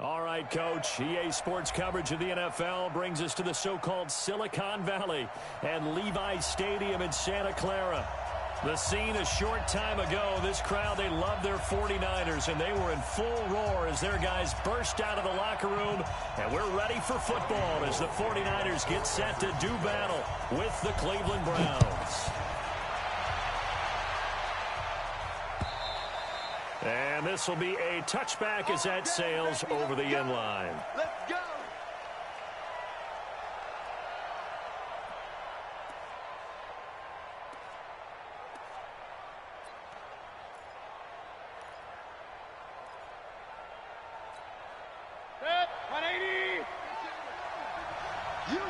All right, Coach. EA Sports coverage of the NFL brings us to the so-called Silicon Valley and Levi Stadium in Santa Clara. The scene a short time ago, this crowd, they love their 49ers, and they were in full roar as their guys burst out of the locker room. And we're ready for football as the 49ers get set to do battle with the Cleveland Browns. And this will be a touchback as that sails over the end line. Let's go. Set, 180. You.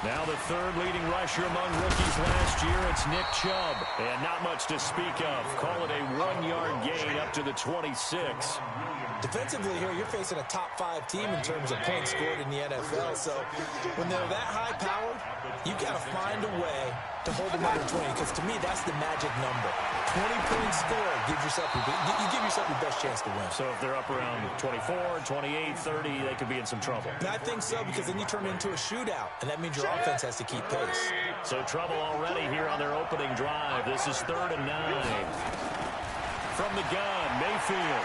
Now the third leading rusher among rookies last year, it's Nick Chubb. And not much to speak of. Call it a 1-yard gain up to the 26. Defensively here, you're facing a top 5 team in terms of points scored in the NFL. So when they're that high-powered, you got to find a way to hold them under 20. Because to me, that's the magic number. 20 points scored gives yourself you give yourself your best chance to win. So if they're up around 24, 28, 30, they could be in some trouble. And I think so, because then you turn it into a shootout, and that means your offense has to keep pace. So trouble already here on their opening drive. This is 3rd and 9. From the gun, Mayfield.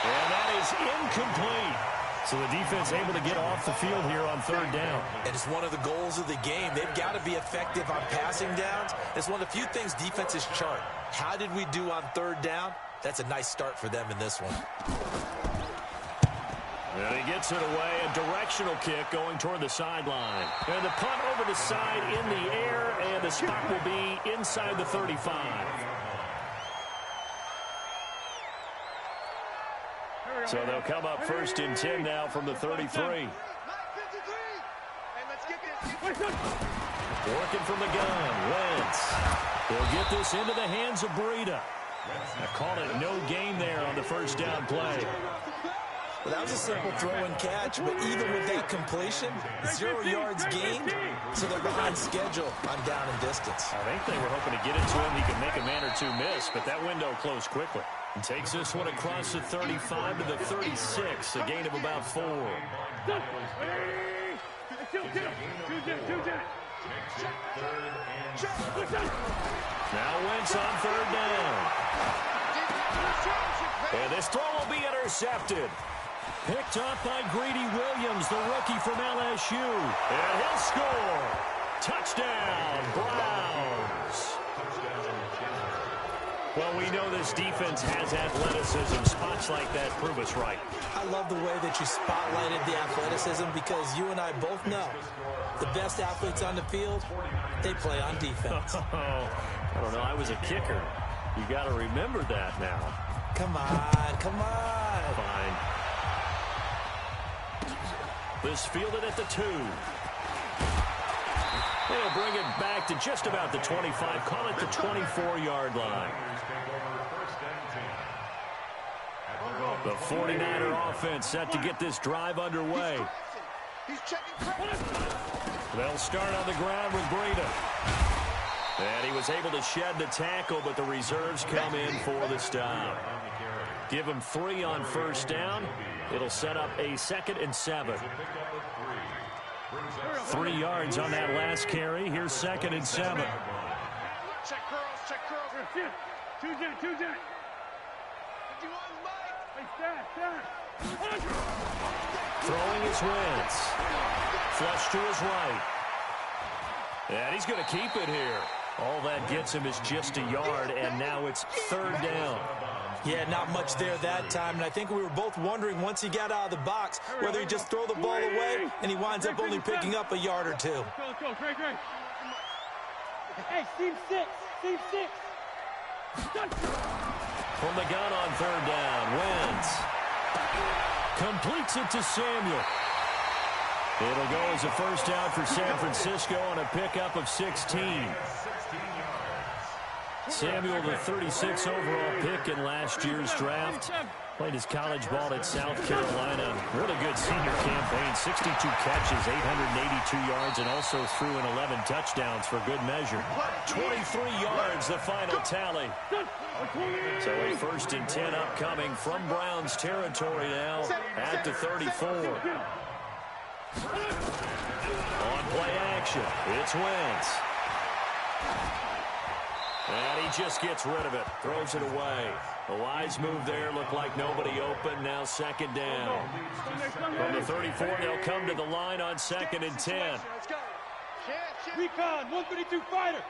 And that is incomplete. So the defense able to get off the field here on 3rd down. And it's one of the goals of the game. They've got to be effective on passing downs. It's one of the few things defenses chart. How did we do on 3rd down? That's a nice start for them in this one. And he gets it away, a directional kick going toward the sideline. And the punt over the side in the air, and the spot will be inside the 35. So they'll come up 1st and 10 now from the 33. Working from the gun, Wentz. They'll get this into the hands of Breida. I call it no gain there on the 1st down play. Well, that was a simple throw and catch, but even with that completion, 0 yards gained, so they're behind schedule on down and distance. I think they were hoping to get it to him. He could make a man or two miss, but that window closed quickly. And takes this one across the 35 to the 36, a gain of about 4. Now Wentz on 3rd down. And this throw will be intercepted. Picked up by Greedy Williams, the rookie from LSU. And he'll score. Touchdown, Browns. Well, we know this defense has athleticism. Spots like that prove us right. I love the way that you spotlighted the athleticism, because you and I both know the best athletes on the field, they play on defense. I don't know. I was a kicker. You got to remember that now. Come on. Fine. This fielded at the 2. They'll bring it back to just about the 25. Call it the 24-yard line. The 49er offense set to get this drive underway. They'll start on the ground with Breida. And he was able to shed the tackle, but the reserves come in for the stop. Give him 3 on 1st down. It'll set up a 2nd and 7. 3 yards on that last carry. Here's 2nd and 7. Check curls. Two jet. Throwing his Wentz. Flush to his right. And he's going to keep it here. All that gets him is just a yard, and now it's 3rd down. Yeah, not much there that time, and I think we were both wondering once he got out of the box whether he'd just throw the ball away, and he winds up only picking up a yard or 2. Let's go. Hey, team 6. From the gun on 3rd down, Wentz completes it to Samuel. It'll go as a 1st down for San Francisco on a pickup of 16. Samuel, the 36 overall pick in last year's draft. Played his college ball at South Carolina. Really good senior campaign. 62 catches, 882 yards, and also threw in 11 touchdowns for good measure. 23 yards, the final tally. So a 1st and 10 upcoming from Browns territory now at the 34. On play action, it's Wentz. And he just gets rid of it, throws it away. The wise move there, looked like nobody open, now 2nd down. From the 34, they'll come to the line on 2nd and 10. Recon, 132 fighter.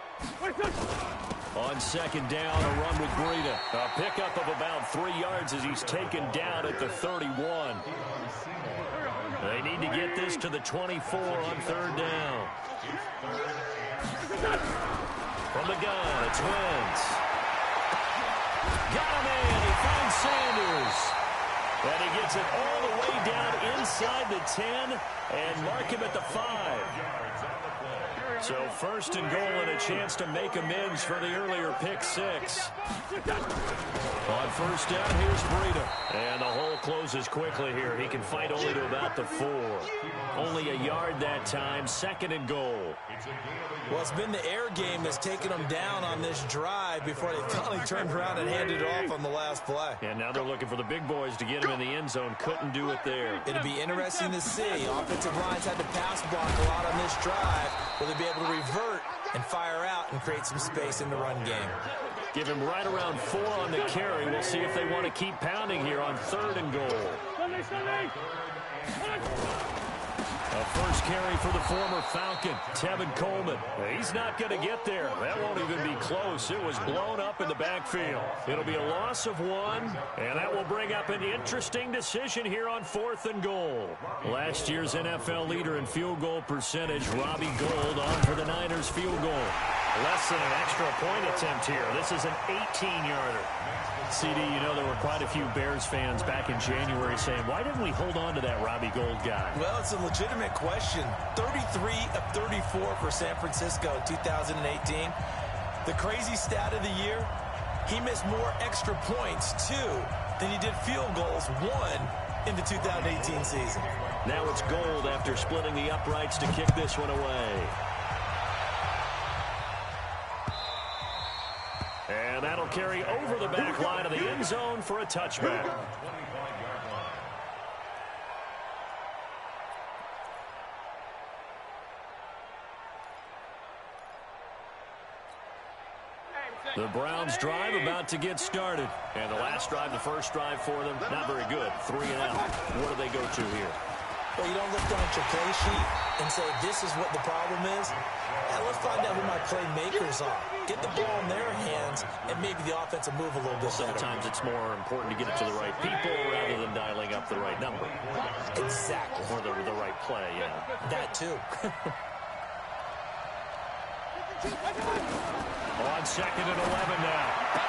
On 2nd down, a run with Breida. A pickup of about 3 yards as he's taken down at the 31. They need to get this to the 24 on 3rd down. From the gun, it's Wentz. Got him in. He finds Sanders. And he gets it all the way down inside the 10 and mark him at the 5. So 1st and goal and a chance to make amends for the earlier pick 6. On 1st down, here's Breida. And the hole closes quickly here. He can fight only to about the 4. Only a yard that time, 2nd and goal. Well, it's been the air game that's taken them down on this drive before they finally turned around and handed it off on the last play. And now they're looking for the big boys to get him in the end zone. Couldn't do it there. It'll be interesting to see. Offensive lines had to pass block a lot on this drive. Will they be able to revert and fire out and create some space in the run game? Give him right around 4 on the carry. We'll see if they want to keep pounding here on 3rd and goal. A first carry for the former Falcon, Tevin Coleman. He's not going to get there. That won't even be close. It was blown up in the backfield. It'll be a loss of 1, and that will bring up an interesting decision here on 4th and goal. Last year's NFL leader in field goal percentage, Robbie Gould, on for the Niners field goal. Less than an extra point attempt here. This is an 18-yarder. CD, you know there were quite a few Bears fans back in January saying, why didn't we hold on to that Robbie Gould guy? Well, it's a legitimate question. 33 of 34 for San Francisco in 2018. The crazy stat of the year, he missed more extra points, 2, than he did field goals, 1 in the 2018 season. Now it's Gould after splitting the uprights to kick this one away. And that'll carry over the back line of the end zone for a touchback. The Browns drive about to get started. And the last drive, the first drive for them, not very good. 3 and out. What do they go to here? Well, you don't look down at your play sheet and say, this is what the problem is. Now, let's find out who my playmakers are. Get the ball in their hands, and maybe the offense will move a little bit better. Sometimes it's more important to get it to the right people rather than dialing up the right number. Exactly. Or the right play, yeah. That, too. On 2nd and 11 now.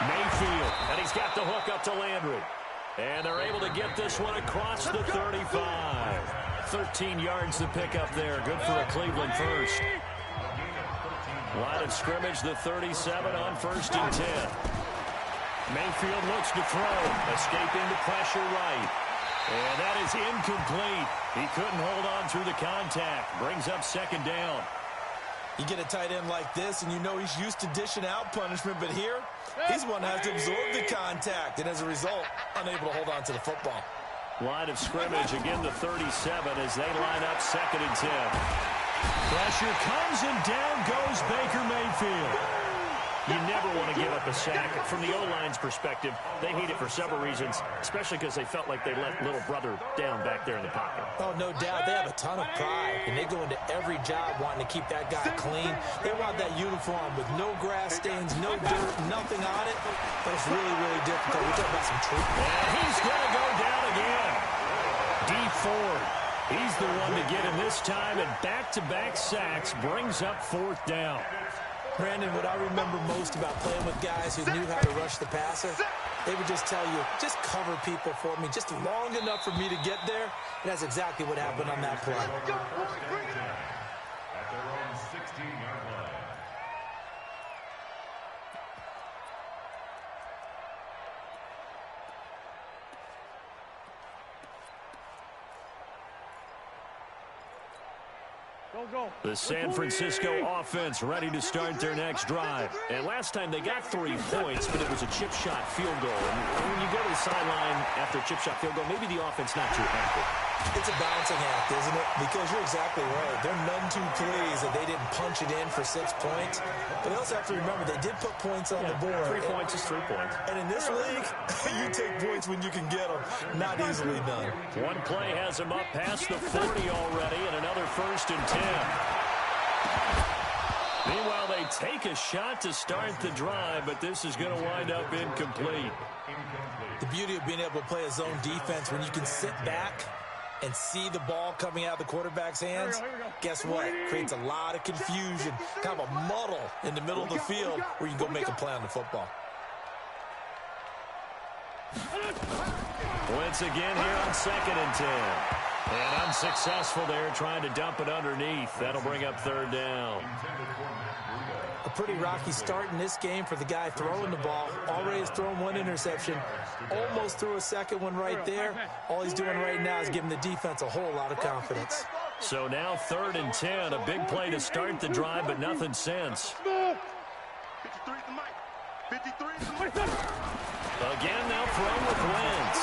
Mayfield, and he's got the hook up to Landry. And they're able to get this one across the 35. 13 yards to pick up there. Good for a Cleveland first. Line of scrimmage, the 37 on 1st and 10. Mayfield looks to throw, escaping the pressure right. And that is incomplete. He couldn't hold on through the contact. Brings up 2nd down. You get a tight end like this, and you know he's used to dishing out punishment, but here, he's one that has to absorb the contact, and as a result, unable to hold on to the football. Line of scrimmage, again the 37 as they line up 2nd and 10. Pressure comes, and down goes Baker Mayfield. You never want to give up a sack. From the O-line's perspective, they hate it for several reasons, especially because they felt like they let little brother down back there in the pocket. Oh, no doubt. They have a ton of pride, and they go into every job wanting to keep that guy clean. They want that uniform with no grass stains, no dirt, nothing on it. But it's really, really difficult. We're talking about some truth. And he's going to go down again. Dee Ford. He's the one to get him this time, and back-to-back sacks brings up 4th down. Brandon, what I remember most about playing with guys who knew how to rush the passer, they would just tell you, just cover people for me, just long enough for me to get there. And that's exactly what happened on that play. The San Francisco offense ready to start their next drive. And last time they got 3 points, but it was a chip shot field goal. And when you go to the sideline after a chip shot field goal, maybe the offense not too happy. It's a balancing act, isn't it? Because you're exactly right. They're none too pleased that they didn't punch it in for 6 points. But they also have to remember they did put points on the board. 3 points is 3 points. And in this league, you take points when you can get them. Not easily done. One play has them up past the 40 already, and another 1st and 10. Meanwhile, they take a shot to start the drive, but this is going to wind up incomplete. The beauty of being able to play a zone defense when you can sit back and see the ball coming out of the quarterback's hands, guess what? Creates a lot of confusion, kind of a muddle in the middle of the field where you can go make a play on the football. Once again here on 2nd and 10. And unsuccessful there trying to dump it underneath. That'll bring up 3rd down. A pretty rocky start in this game for the guy throwing the ball. Already has thrown 1 interception. Almost threw a 2nd one right there. All he's doing right now is giving the defense a whole lot of confidence. So now 3rd and 10. A big play to start the drive, but nothing since. Again, now thrown with Wentz.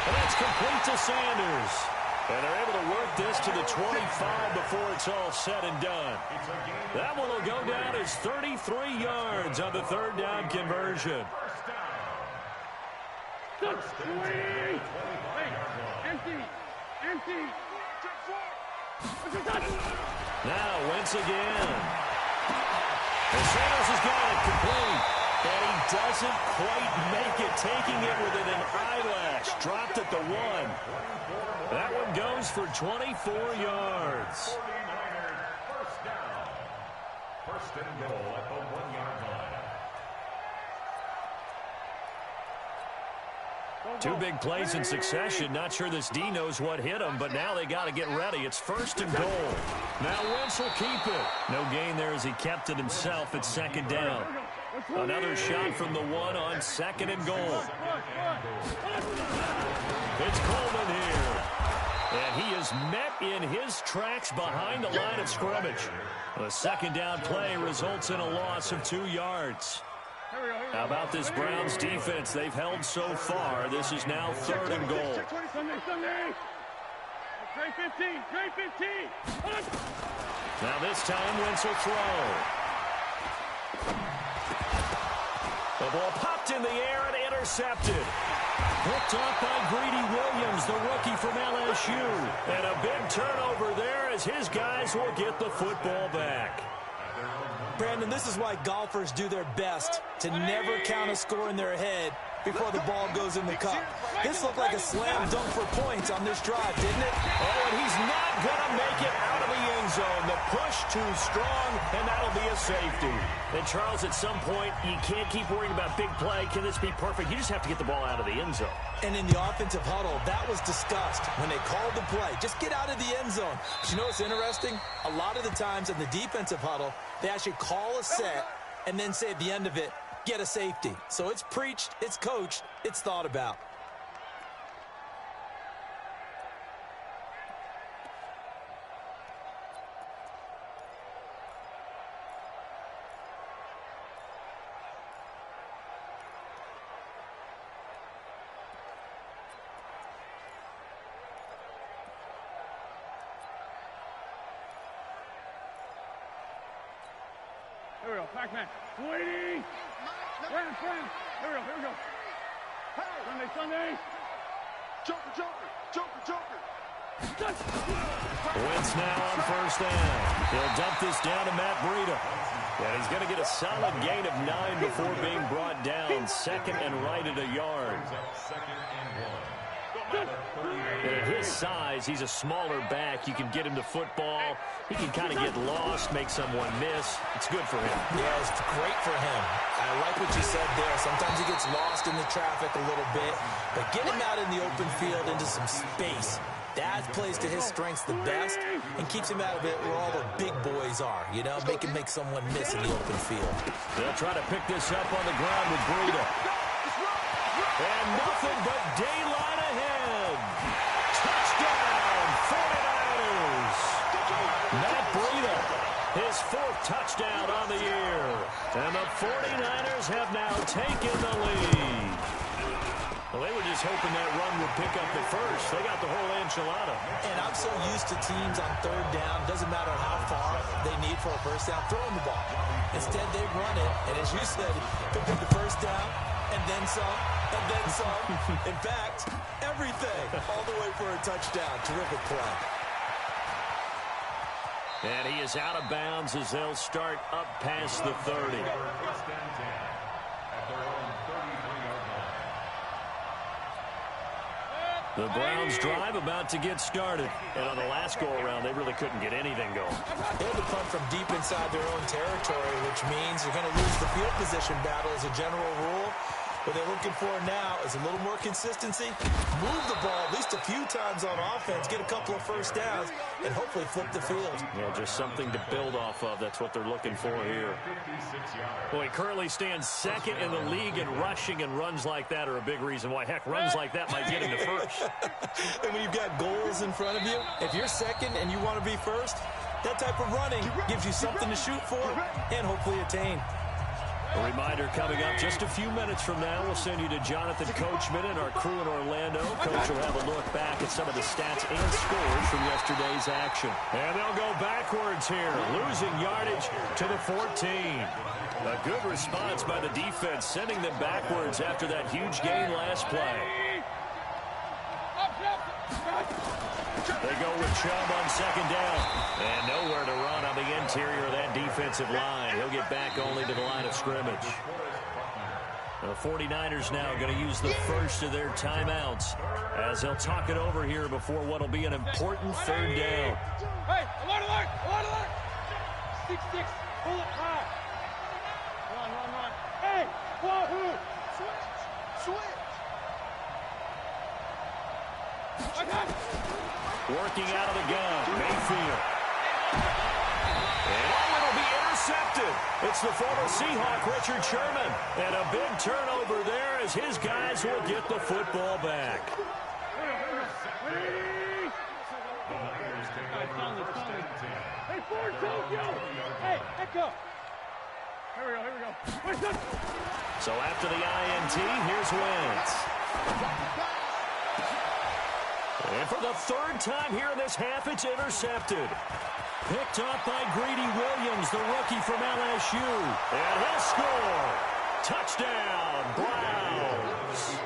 And that's complete to Sanders. And they're able to work this to the 25 before it's all said and done. That one will go down as 33 yards on the 3rd down conversion. Now Wentz again. And Sanders has got it complete. And he doesn't quite make it, taking it within an eyelash. Dropped at the 1. That one goes for 24 yards. 1st and goal at the 1-yard line. 2 big plays in succession. Not sure this D knows what hit him, but now they got to get ready. It's 1st and goal. Now Wentz will keep it. No gain there as he kept it himself at 2nd down. Another shot from the 1 on 2nd and goal. It's Coleman here. And he is met in his tracks behind the line of scrimmage. The 2nd down play results in a loss of 2 yards. How about this Browns defense? They've held so far. This is now 3rd and goal. Now this time Wentz will throw. The ball popped in the air and intercepted. Picked off by Greedy Williams, the rookie from LSU. And a big turnover there as his guys will get the football back. Brandon, this is why golfers do their best to never count a score in their head before the ball goes in the cup. This looked like a slam dunk for points on this drive, didn't it? Oh, and he's not going to make it out of the end zone. The push too strong, and that'll be a safety. And, Charles, at some point, you can't keep worrying about big play. Can this be perfect? You just have to get the ball out of the end zone. And in the offensive huddle, that was discussed when they called the play. Just get out of the end zone. But you know what's interesting? A lot of the times in the defensive huddle, they actually call a set and then say at the end of it, get a safety. So it's preached, it's coached, it's thought about. Here we go, Pac-Man. Waiting. Ram. Here we go. Hey. Sunday. Joker. Wentz now on 1st down. He'll dump this down to Matt Breida. And he's going to get a solid gain of 9 before being brought down. 2nd and right at a yard. And at his size, he's a smaller back. You can get him to football. He can kind of get lost, make someone miss. It's good for him. Yeah, it's great for him. I like what you said there. Sometimes he gets lost in the traffic a little bit. But get him out in the open field into some space. That plays to his strengths the best and keeps him out of it where all the big boys are. You know, make someone miss in the open field. They'll try to pick this up on the ground with Breida. And nothing but daylight ahead. Touchdown, 49ers. Touchdown on the year. And the 49ers have now taken the lead. Well, they were just hoping that run would pick up the first. They got the whole enchilada. And I'm so used to teams on third down, doesn't matter how far they need for a first down, throwing the ball. Instead, they run it, and as you said, pick up the first down, and then some, and then some. In fact, everything, all the way for a touchdown. Terrific play. And he is out of bounds as they'll start up past the 30. The Browns drive about to get started. And on the last go-around, they really couldn't get anything going. They had to punt from deep inside their own territory, which means they're going to lose the field position battle as a general rule. What they're looking for now is a little more consistency, move the ball at least a few times on offense, get a couple of first downs, and hopefully flip the field. Yeah, just something to build off of. That's what they're looking for here. Well, he currently stands second in the league in rushing, and runs like that are a big reason why. Heck, runs like that might get him to first. And when you've got goals in front of you, if you're second and you want to be first, that type of running gives you something to shoot for and hopefully attain. A reminder coming up just a few minutes from now. We'll send you to Jonathan Coachman and our crew in Orlando. Coach will have a look back at some of the stats and scores from yesterday's action. And they'll go backwards here, losing yardage to the 14. A good response by the defense, sending them backwards after that huge gain last play. They go with Chubb on second down. And nowhere to run on the interior of that defensive line. He'll get back only to the line of scrimmage. The 49ers now going to use the first of their timeouts as they'll talk it over here before what will be an important third down. Hey, alert, alert, alert, alert. 6-6, pull it high. Run. Hey, wahoo. Switch. I got it. Working out of the gun, Mayfield. And it'll be intercepted. It's the former Seahawk, Richard Sherman. And a big turnover there as his guys will get the football back. Hey, Ford, Tokyo. Hey, Echo. Here we go. So after the INT, here's Wentz. And for the third time here in this half, it's intercepted. Picked up by Greedy Williams, the rookie from LSU. And he'll score. Touchdown, Browns.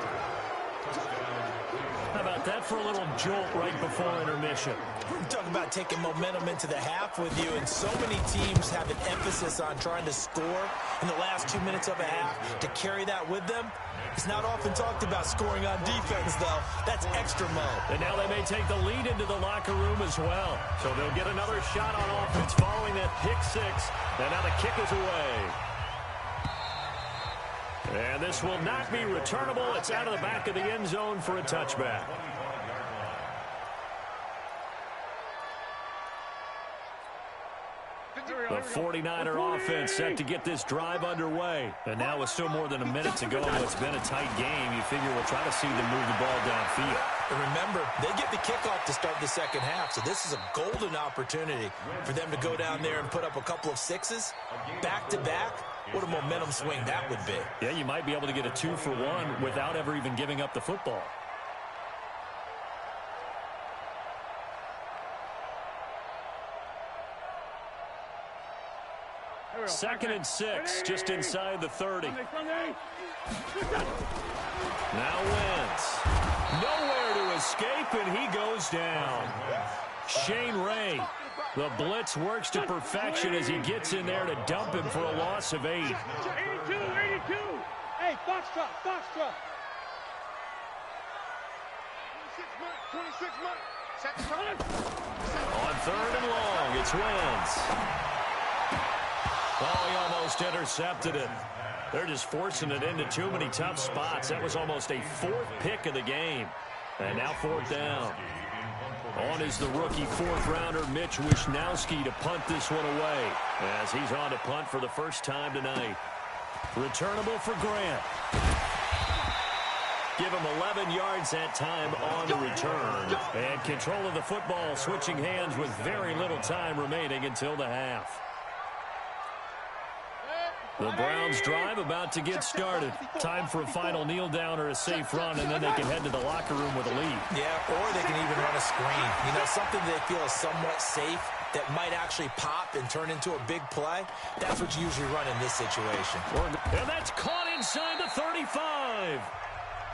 How about that for a little jolt right before intermission? We're talking about taking momentum into the half with you, and so many teams have an emphasis on trying to score in the last 2 minutes of a half. To carry that with them, it's not often talked about scoring on defense, though. That's extra mode. And now they may take the lead into the locker room as well. So they'll get another shot on offense following that pick six. And now the kick is away. And this will not be returnable. It's out of the back of the end zone for a touchback. The 49er offense set to get this drive underway. And now with still more than a minute to go in what's been a tight game, you figure we'll try to see them move the ball downfield. And remember, they get the kickoff to start the second half, so this is a golden opportunity for them to go down there and put up a couple of sixes back-to-back. What a momentum swing that would be. Yeah, you might be able to get a 2-for-1 without ever even giving up the football. Second and 6, just inside the 30. Now Wentz. Nowhere to escape, and he goes down. Shane Ray. The blitz works to perfection as he gets in there to dump him for a loss of 8. 82. Hey, Foxtrot. 26 months. On third and long, it's Wentz. Oh, he almost intercepted it. They're just forcing it into too many tough spots. That was almost a fourth pick of the game. And now fourth down. On is the rookie fourth-rounder Mitch Wishnowsky to punt this one away as he's on to punt for the first time tonight. Returnable for Grant. Give him 11 yards that time on the return. And control of the football switching hands with very little time remaining until the half. The Browns drive about to get started. Time for a final kneel down or a safe run, and then they can head to the locker room with a lead. Yeah, or they can even run a screen. You know, something they feel is somewhat safe that might actually pop and turn into a big play. That's what you usually run in this situation. And that's caught inside the 35.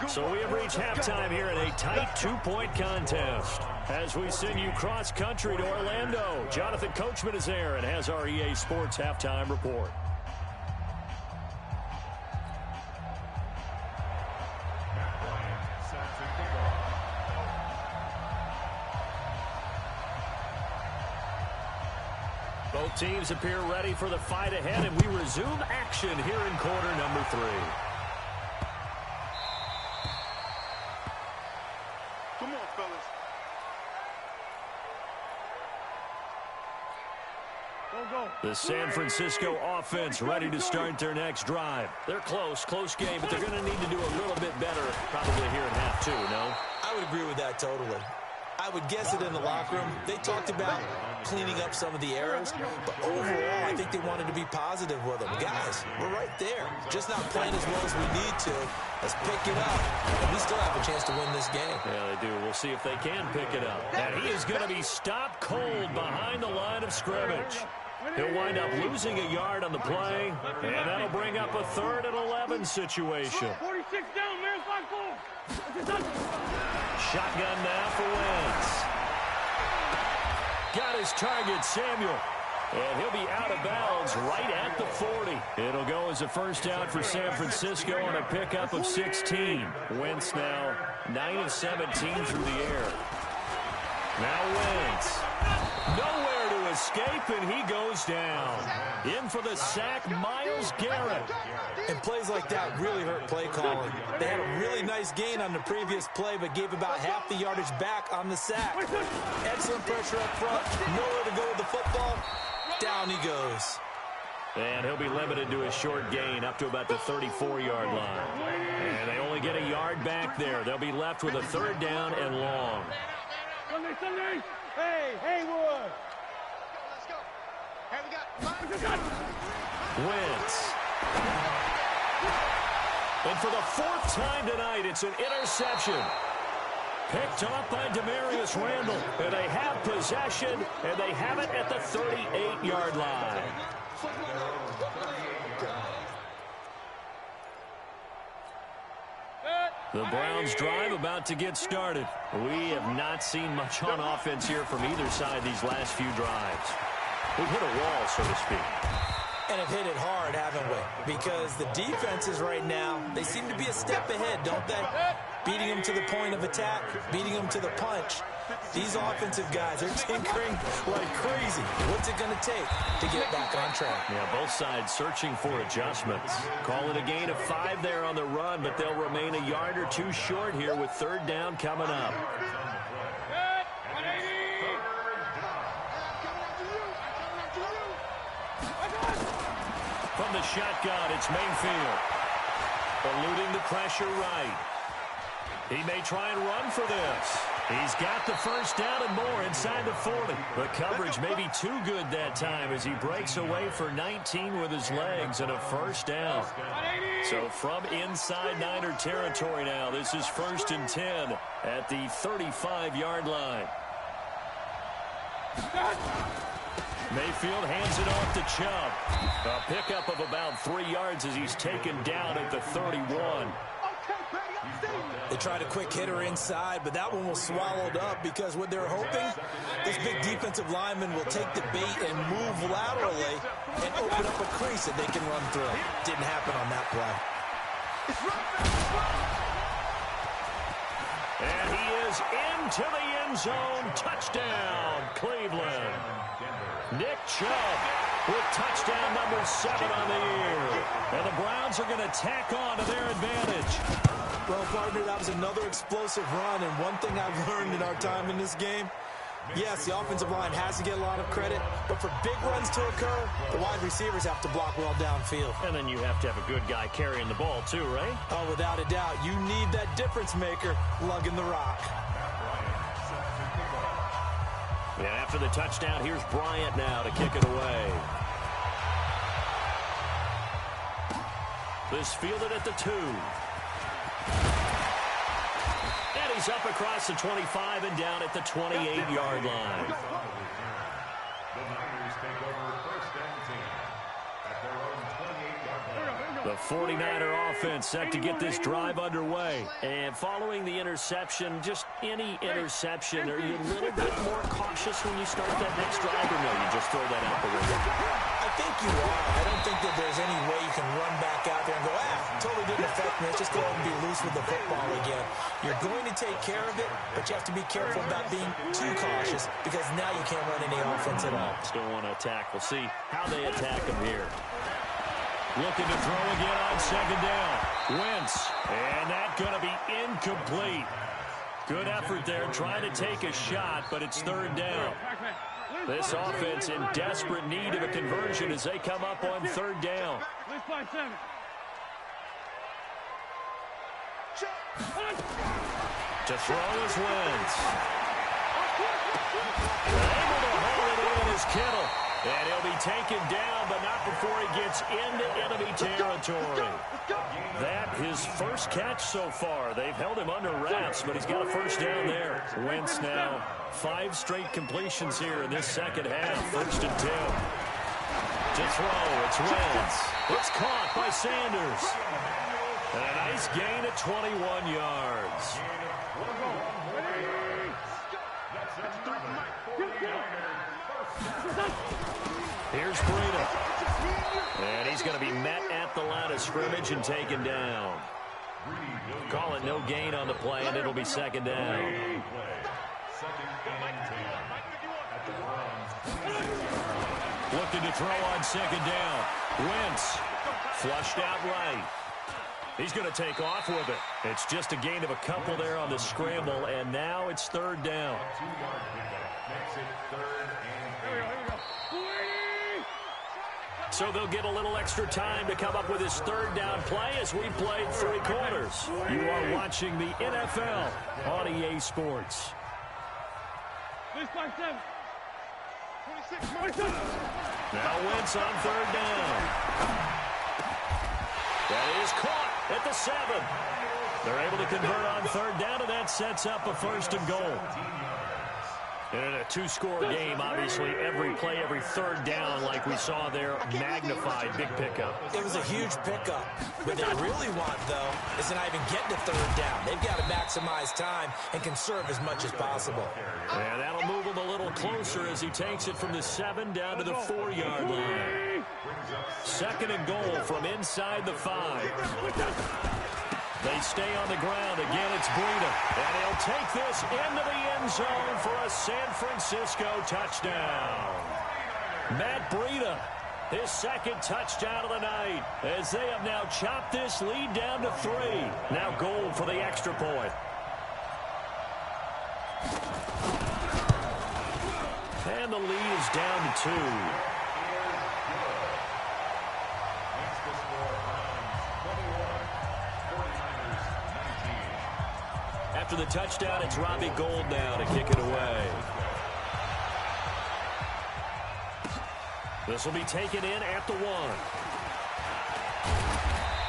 So we have reached halftime here in a tight 2-point contest. As we send you cross-country to Orlando, Jonathan Coachman is there and has our EA Sports halftime report. Both teams appear ready for the fight ahead, and we resume action here in quarter number 3. Come on, fellas. Go. The San Francisco offense ready to start their next drive. They're close game, but they're going to need to do a little bit better probably here in half 2, no? I would agree with that totally. I would guess it in the locker room. They talked about cleaning up some of the errors, but overall, I think they wanted to be positive with them. Guys, we're right there. Just not playing as well as we need to. Let's pick it up, and we still have a chance to win this game. Yeah, they do. We'll see if they can pick it up. And he is going to be stopped cold behind the line of scrimmage. He'll wind up losing a yard on the play, and that'll bring up a 3rd and 11 situation. 46 down, man. 5-4. Shotgun now for Wentz. Got his target, Samuel. And he'll be out of bounds right at the 40. It'll go as a first down for San Francisco on a pickup of 16. Wentz now 9 of 17 through the air. Now Wentz. Nowhere to escape, and he goes down. In for the sack, Myles Garrett. And plays like that really hurt play calling. They had a really nice gain on the previous play, but gave about half the yardage back on the sack. Excellent pressure up front. Nowhere to go with the football. Down he goes. And he'll be limited to a short gain up to about the 34-yard line. And they only get a yard back there. They'll be left with a 3rd down and long. Sunday. Hey, Haywood. Let's go. Hey, we got Wentz. And for the 4th time tonight, it's an interception. Picked off by Demarius Randall. And they have possession, and they have it at the 38-yard line. The Browns drive about to get started. We have not seen much on offense here from either side these last few drives. We've hit a wall, so to speak. And have hit it hard, haven't we? Because the defenses right now, they seem to be a step ahead, don't they? Beating them to the point of attack, beating them to the punch. These offensive guys are tinkering like crazy. What's it going to take to get back on track? Yeah, both sides searching for adjustments. Call it a gain of 5 there on the run, but they'll remain a yard or 2 short here with 3rd down coming up. From the shotgun, it's Mayfield. Eluding the pressure right. He may try and run for this. He's got the first down and more inside the 40. The coverage may be too good that time as he breaks away for 19 with his legs and a first down. So from inside Niner territory now, this is 1st and 10 at the 35-yard line. Mayfield hands it off to Chubb. A pickup of about 3 yards as he's taken down at the 31. They tried a quick hitter inside, but that one was swallowed up because what they're hoping, this big defensive lineman will take the bait and move laterally and open up a crease that they can run through. Didn't happen on that play. And he is into the end zone. Touchdown, Cleveland. Nick Chubb with touchdown number 7 on the year. And the Browns are going to tack on to their advantage. Well, partner, that was another explosive run, and one thing I've learned in our time in this game, yes, the offensive line has to get a lot of credit, but for big runs to occur, the wide receivers have to block well downfield. And then you have to have a good guy carrying the ball too, right? Oh, without a doubt. You need that difference maker lugging the rock. And after the touchdown, here's Bryant now to kick it away. This fielded at the 2. And he's up across the 25 and down at the 28-yard line. The Niners take over first and 10 at their own 28-yard line. The 49er offense set to get this drive underway. And following the interception, just any interception, are you a little bit more cautious when you start that next drive, or no, you just throw that out the window? I think you are. I don't think that there's any way you can run back out there and go, totally didn't affect me. Let's just go ahead and be loose with the football again. You're going to take care of it, but you have to be careful about being too cautious because now you can't run any offense at all. Still want to attack. We'll see how they attack him here. Looking to throw again on second down. Wentz, and that's going to be incomplete. Good effort there, trying to take a shot, but it's third down. This offense in desperate need of a conversion as they come up on third down. To throw is Wentz. Able to hold it in is Kittle. And he'll be taken down, but not before he gets into enemy territory. That his first catch so far. They've held him under wraps, but he's got a first down there. Wentz now 5 straight completions here in this second half. First and 10. To throw, it's Wentz. It's caught by Sanders. And a nice gain at 21 yards. Here's Breida. And he's going to be met at the line of scrimmage and taken down. Call it no gain on the play, and it'll be second down. Looking to throw on second down. Wentz flushed out right. He's going to take off with it. It's just a gain of a couple there on the scramble, and now it's third down. Makes it third and 8. So they'll get a little extra time to come up with his third down play as we played 3 quarters. You are watching the NFL on EA Sports. Now Wentz on third down. That is caught at the 7. They're able to convert on third down, and that sets up a first and goal. In a 2-score game, obviously, every play, every third down, like we saw there, magnified, big pickup. It was a huge pickup. What they really want, though, is to not even get to third down. They've got to maximize time and conserve as much as possible. And that'll move him a little closer as he takes it from the 7 down to the 4-yard line. Second and goal from inside the 5. They stay on the ground. Again, it's Breida. And he'll take this into the end zone for a San Francisco touchdown. Matt Breida, his second touchdown of the night, as they have now chopped this lead down to 3. Now goal for the extra point. And the lead is down to 2. After the touchdown, it's Robbie Gould now to kick it away. This will be taken in at the 1.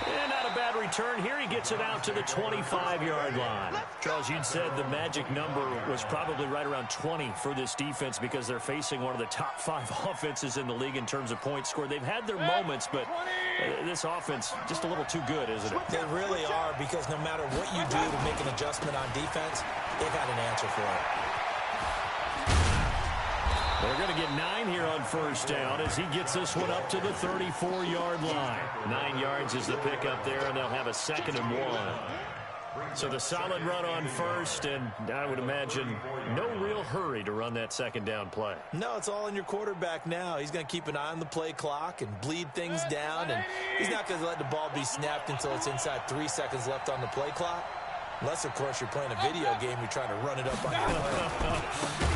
And not a bad return here. He gets it out to the 25-yard line. Charles, you'd said the magic number was probably right around 20 for this defense because they're facing one of the top 5 offenses in the league in terms of points scored. They've had their moments, but this offense just a little too good, isn't it? They really are, because no matter what you do to make an adjustment on defense, they've had an answer for it. They're going to get 9 here on first down as he gets this one up to the 34-yard line. 9 yards is the pickup there, and they'll have a second and 1. So the solid run on first, and I would imagine no real hurry to run that second down play. No, it's all in your quarterback now. He's going to keep an eye on the play clock and bleed things down, and he's not going to let the ball be snapped until it's inside 3 seconds left on the play clock. Unless, of course, you're playing a video game, you're trying to run it up on your leg.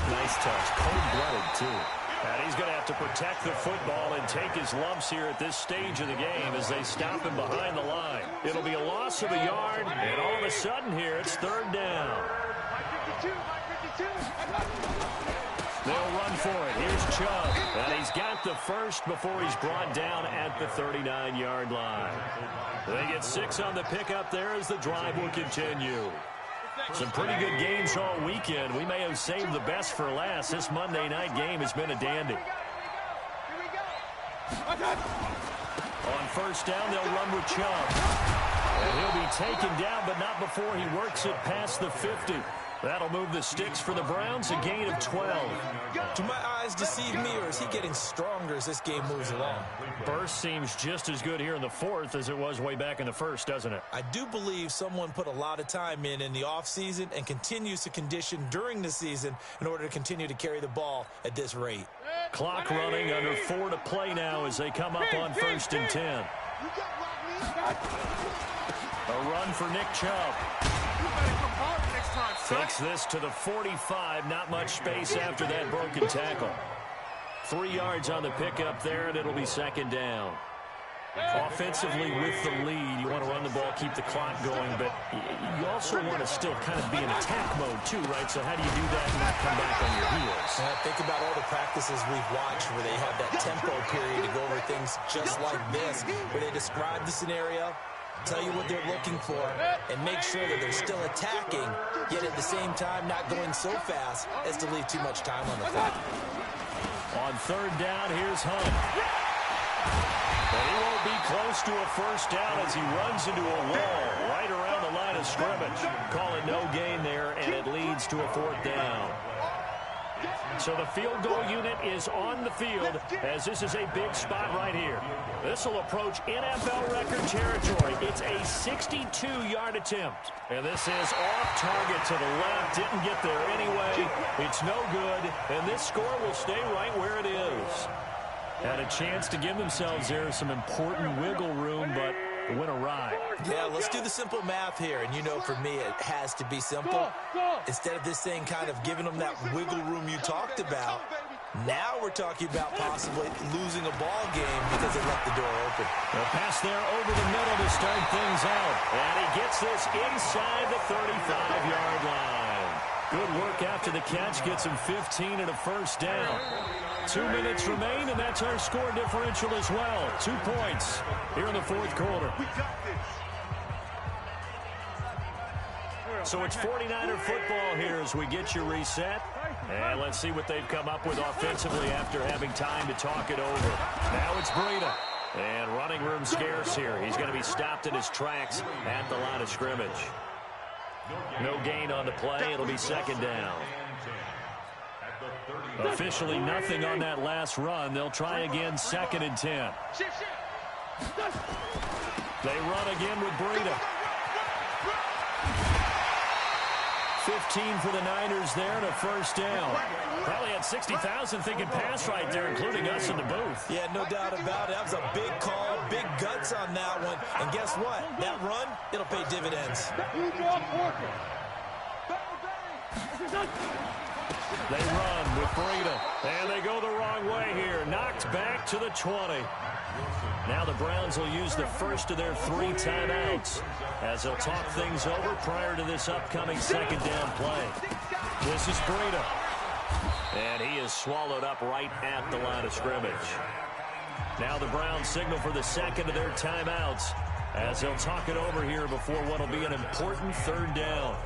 Nice touch. Cold-blooded, too. And he's going to have to protect the football and take his lumps here at this stage of the game as they stop him behind the line. It'll be a loss of a yard, and all of a sudden here, it's third down. They'll run for it. Here's Chubb. And he's got the first before he's brought down at the 39-yard line. They get 6 on the pickup there as the drive will continue. Some pretty good games all weekend. We may have saved the best for last. This Monday night game has been a dandy. On first down, they'll run with Chubb. And he'll be taken down, but not before he works it past the 50. That'll move the sticks for the Browns, a gain of 12. Do my eyes deceive me, or is he getting stronger as this game moves along? Burst seems just as good here in the fourth as it was way back in the first, doesn't it? I do believe someone put a lot of time in the offseason and continues to condition during the season in order to continue to carry the ball at this rate. Clock running, under 4 to play now as they come up on first and 10. A run for Nick Chubb. Takes this to the 45. Not much space after that broken tackle. 3 yards on the pickup there, and it'll be second down. Offensively with the lead, you want to run the ball, keep the clock going, but you also want to still kind of be in attack mode too, right? So how do you do that and not come back on your heels? Think about all the practices we've watched where they have that tempo period to go over things just like this, where they describe the scenario, tell you what they're looking for, and make sure that they're still attacking, yet at the same time not going so fast as to leave too much time on the clock. On third down, here's Hunt. But he won't be close to a first down as he runs into a wall right around the line of scrimmage. Call it no gain there, and it leads to a fourth down. So the field goal unit is on the field as this is a big spot right here. This will approach NFL record territory. It's a 62-yard attempt. And this is off target to the left. Didn't get there anyway. It's no good. And this score will stay right where it is. Had a chance to give themselves there some important wiggle room, but went awry. Yeah, let's do the simple math here. And you know, for me, it has to be simple. Instead of this thing kind of giving them that wiggle room you talked about, now we're talking about possibly losing a ball game because they left the door open. A pass there over the middle to start things out. And he gets this inside the 35-yard line. Good work after the catch. Gets him 15 and a first down. 2 minutes remain, and that's our score differential as well. 2 points here in the fourth quarter. So it's 49er football here as we get you reset. And let's see what they've come up with offensively after having time to talk it over. Now it's Breida. And running room scarce here. He's going to be stopped in his tracks at the line of scrimmage. No gain on the play. It'll be second down. Officially nothing on that last run. They'll try again, second and 10. They run again with Breida. 15 for the Niners there and a first down. Probably had 60,000 thinking pass right there, including us in the booth. Yeah, no doubt about it. That was a big call, big guts on that one. And guess what? That run, it'll pay dividends. They run with Breida, and they go the wrong way here. Knocked back to the 20. Now the Browns will use the first of their 3 timeouts as they'll talk things over prior to this upcoming second down play. This is Breida, and he is swallowed up right at the line of scrimmage. Now the Browns signal for the second of their timeouts as they'll talk it over here before what will be an important third down.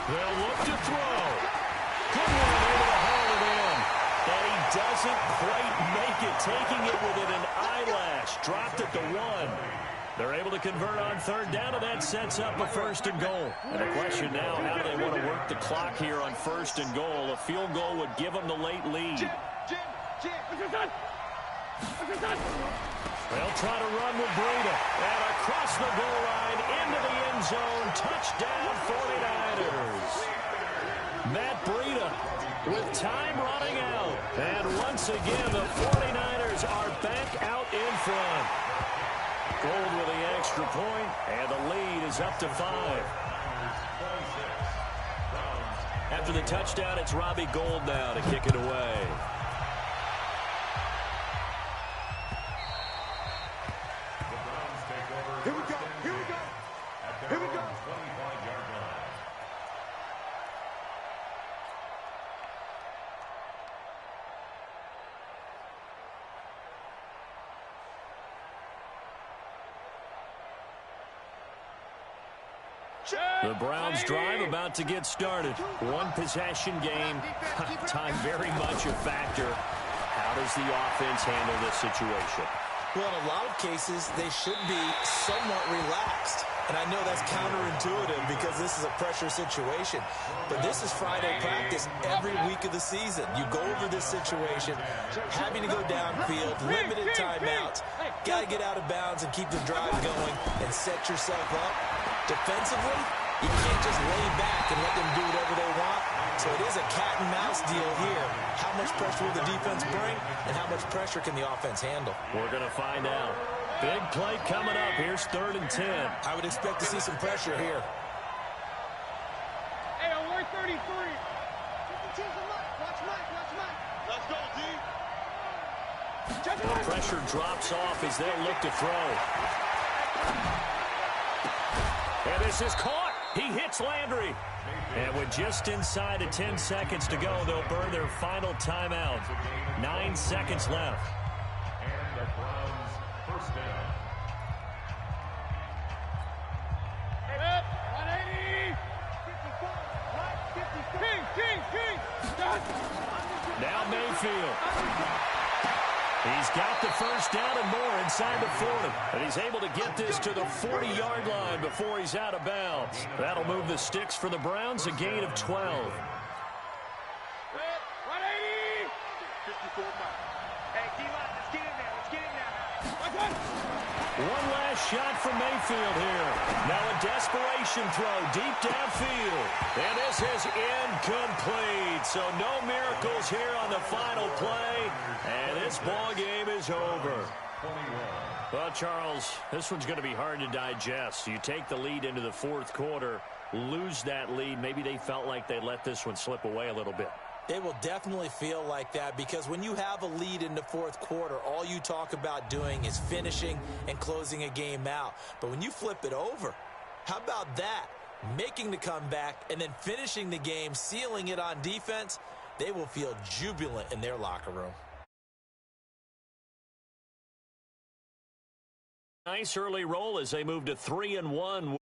They'll look to throw. Good one, able to haul it in. And he doesn't quite make it, taking it within an eyelash. Dropped at the 1. They're able to convert on third down, and that sets up a first and goal. And the question now, how do they want to work the clock here on first and goal? A field goal would give them the late lead. They'll try to run with Breida. And across the goal line, into the end zone. Touchdown, 49ers. Matt Breida with time running out. And once again, the 49ers are back out in front. Gold with the extra point, and the lead is up to 5. After the touchdown, it's Robbie Gould now to kick it away. The Browns drive about to get started. One possession game. Time very much a factor. How does the offense handle this situation? Well, in a lot of cases, they should be somewhat relaxed. And I know that's counterintuitive because this is a pressure situation. But this is Friday practice every week of the season. You go over this situation, having to go downfield, limited timeouts, got to get out of bounds and keep the drive going and set yourself up. Defensively, you can't just lay back and let them do whatever they want. So it is a cat-and-mouse deal here. How much pressure will the defense bring, and how much pressure can the offense handle? We're going to find out. Big play coming up. Here's 3rd and 10. I would expect to see some pressure here. Hey, on 133. Watch Mike. Let's go, D. Pressure drops off as they'll look to throw. And this is caught. He hits Landry. And with just inside of 10 seconds to go, they'll burn their final timeout. 9 seconds left. And the Browns first down. Hey, up. 180. 54. King. Now Mayfield. He's got the first down and more inside the 40. And he's able to get this to the 40-yard line before he's out of bounds. That'll move the sticks for the Browns, a gain of 12. 180. 54. Hey, D-line, let's get in there. One last shot from Mayfield here. Now a desperation throw deep downfield. And this is incomplete. So no miracles here on the final play. And this ball game is over. Well, Charles, this one's going to be hard to digest. You take the lead into the 4th quarter, lose that lead. Maybe they felt like they let this one slip away a little bit. It will definitely feel like that because when you have a lead in the 4th quarter, all you talk about doing is finishing and closing a game out. But when you flip it over, how about that? Making the comeback and then finishing the game, sealing it on defense, they will feel jubilant in their locker room. Nice early roll as they move to 3-1.